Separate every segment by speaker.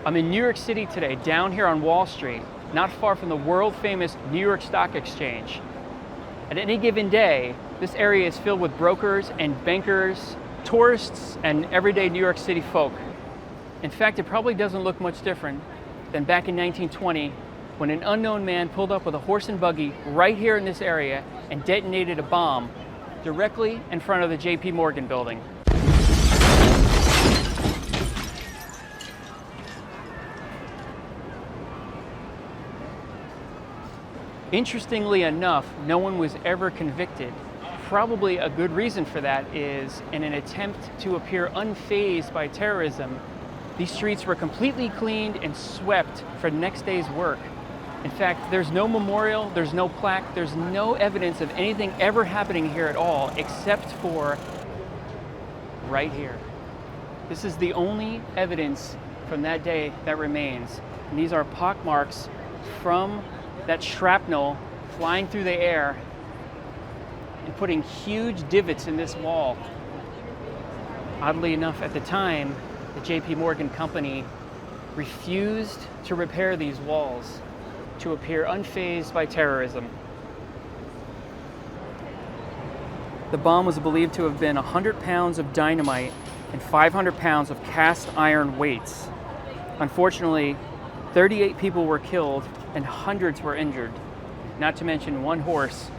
Speaker 1: I'm in New York City today, down here on Wall Street, not far from the world-famous New York Stock Exchange. At any given day, this area is filled with brokers and bankers, tourists, and everyday New York City folk. In fact, it probably doesn't look much different than back in 1920 when an unknown man pulled up with a horse and buggy right here in this area and detonated a bomb directly in front of the JP Morgan building. Interestingly enough, no one was ever convicted. Probably a good reason for that is, in an attempt to appear unfazed by terrorism, these streets were completely cleaned and swept for the next day's work. In fact, there's no memorial, there's no plaque, there's no evidence of anything ever happening here at all, except for right here. This is the only evidence from that day that remains. And these are pockmarks from that shrapnel flying through the air and putting huge divots in this wall. Oddly enough, at the time, the JP Morgan company refused to repair these walls to appear unfazed by terrorism. The bomb was believed to have been 100 pounds of dynamite and 500 pounds of cast iron weights. Unfortunately, 38 people were killed and hundreds were injured, not to mention one horse,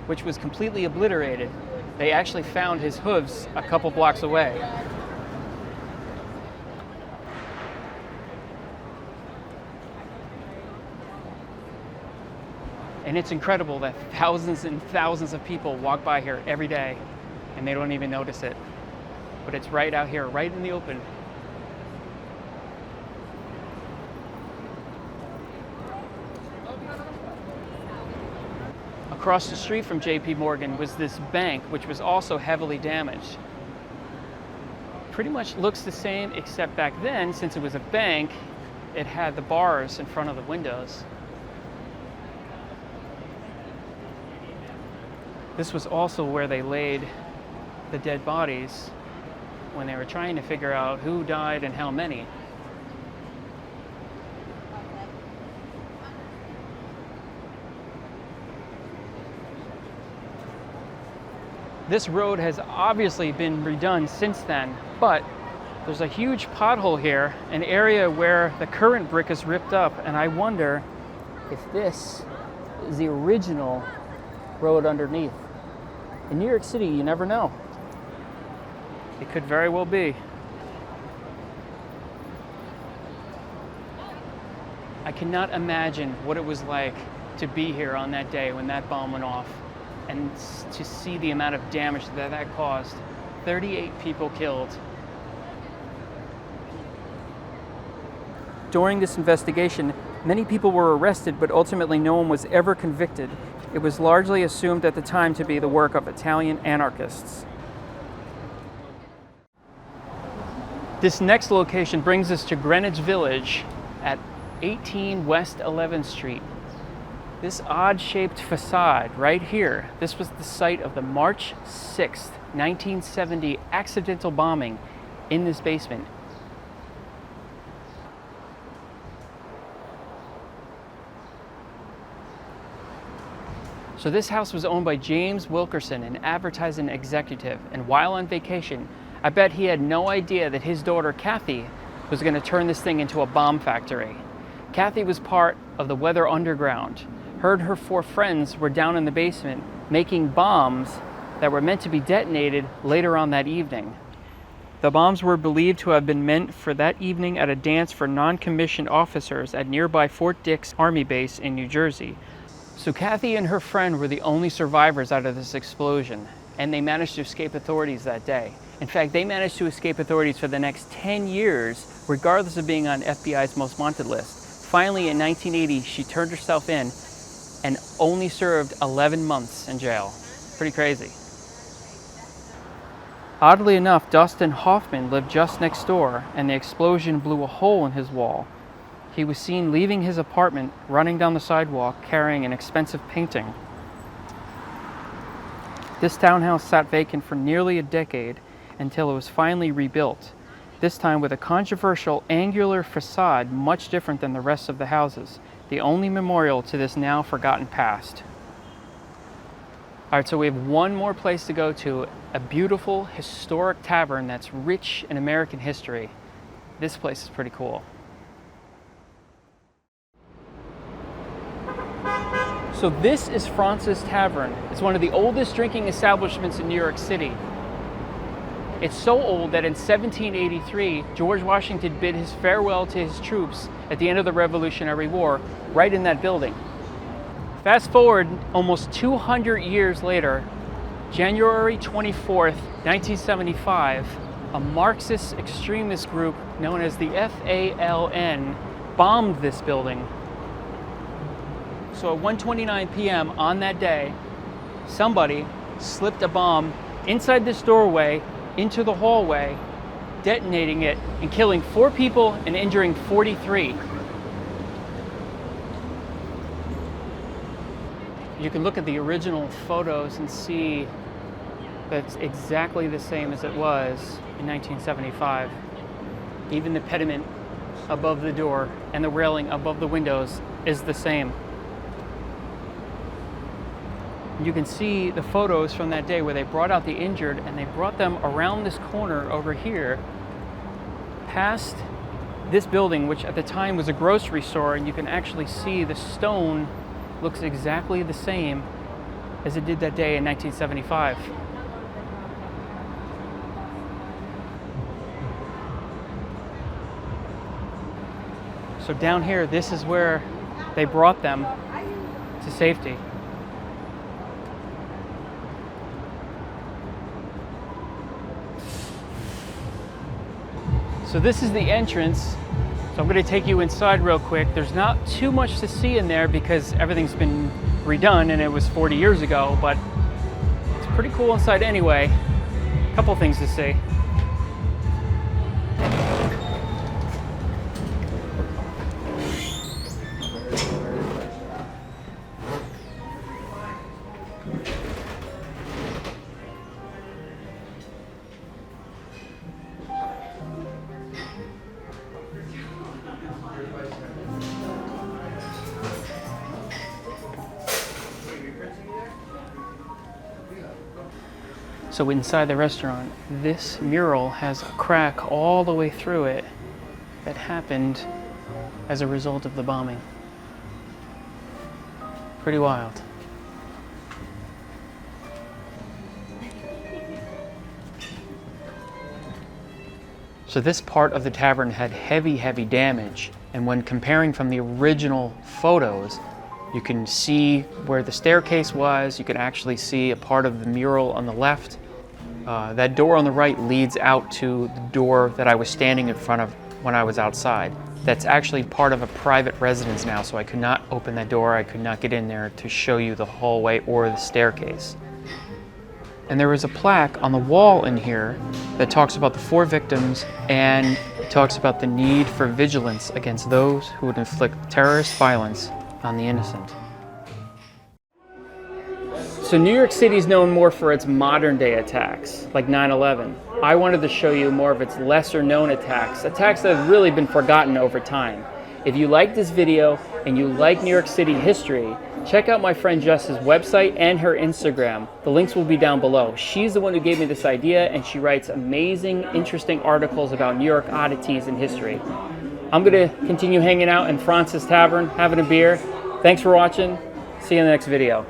Speaker 1: which was completely obliterated. They actually found his hooves a couple blocks away. And it's incredible that thousands and thousands of people walk by here every day and they don't even notice it. But it's right out here, right in the open. Across the street from JP Morgan was this bank, which was also heavily damaged. Pretty much looks the same, except back then, since it was a bank, it had the bars in front of the windows. This was also where they laid the dead bodies when they were trying to figure out who died and how many. This road has obviously been redone since then, but there's a huge pothole here, an area where the current brick is ripped up, and I wonder if this is the original road underneath. In New York City, you never know. It could very well be. I cannot imagine what it was like to be here on that day when that bomb went off and to see the amount of damage that caused. 38 people killed. During this investigation, many people were arrested, but ultimately no one was ever convicted. It was largely assumed at the time to be the work of Italian anarchists. This next location brings us to Greenwich Village at 18 West 11th Street. This odd-shaped facade right here, this was the site of the March 6th, 1970 accidental bombing in this basement. So this house was owned by James Wilkerson, an advertising executive, and while on vacation, I bet he had no idea that his daughter Kathy was going to turn this thing into a bomb factory. Kathy was part of the Weather Underground. Her and her 4 friends were down in the basement making bombs that were meant to be detonated later on that evening. The bombs were believed to have been meant for that evening at a dance for non-commissioned officers at nearby Fort Dix Army Base in New Jersey. So Kathy and her friend were the only survivors out of this explosion, and they managed to escape authorities that day. In fact, they managed to escape authorities for the next 10 years, regardless of being on FBI's most wanted list. Finally, in 1980, she turned herself in and only served 11 months in jail. Pretty crazy. Oddly enough, Dustin Hoffman lived just next door, and the explosion blew a hole in his wall. He was seen leaving his apartment, running down the sidewalk, carrying an expensive painting. This townhouse sat vacant for nearly a decade until it was finally rebuilt. this time with a controversial angular facade much different than the rest of the houses, the only memorial to this now forgotten past. All right, so we have one more place to go to, a beautiful historic tavern that's rich in American history. This place is pretty cool. So this is Fraunces Tavern. It's one of the oldest drinking establishments in New York City. It's so old that in 1783, George Washington bid his farewell to his troops at the end of the Revolutionary War, right in that building. Fast forward almost 200 years later, January 24th, 1975, a Marxist extremist group known as the FALN bombed this building. So at 1:29 p.m. on that day, somebody slipped a bomb inside this doorway into the hallway, detonating it and killing 4 people and injuring 43. You can look at the original photos and see that it's exactly the same as it was in 1975. Even the pediment above the door and the railing above the windows is the same. You can see the photos from that day where they brought out the injured and they brought them around this corner over here, past this building, which at the time was a grocery store, and you can actually see the stone looks exactly the same as it did that day in 1975. So down here, this is where they brought them to safety. So this is the entrance. So I'm going to take you inside real quick. There's not too much to see in there because everything's been redone and it was 40 years ago, but it's pretty cool inside anyway. A couple things to see. So inside the restaurant, this mural has a crack all the way through it that happened as a result of the bombing. Pretty wild. So this part of the tavern had heavy damage, and when comparing from the original photos, you can see where the staircase was. You can actually see a part of the mural on the left. That door on the right leads out to the door that I was standing in front of when I was outside. That's actually part of a private residence now, so I could not open that door. I could not get in there to show you the hallway or the staircase. And there was a plaque on the wall in here that talks about the 4 victims and talks about the need for vigilance against those who would inflict terrorist violence on the innocent. So New York City is known more for its modern day attacks, like 9/11. I wanted to show you more of its lesser known attacks that have really been forgotten over time. If you like this video and you like New York City history, check out my friend Jess's website and her Instagram. The links will be down below. She's the one who gave me this idea, and she writes amazing, interesting articles about New York oddities and history. I'm going to continue hanging out in Fraunces Tavern, having a beer. Thanks for watching. See you in the next video.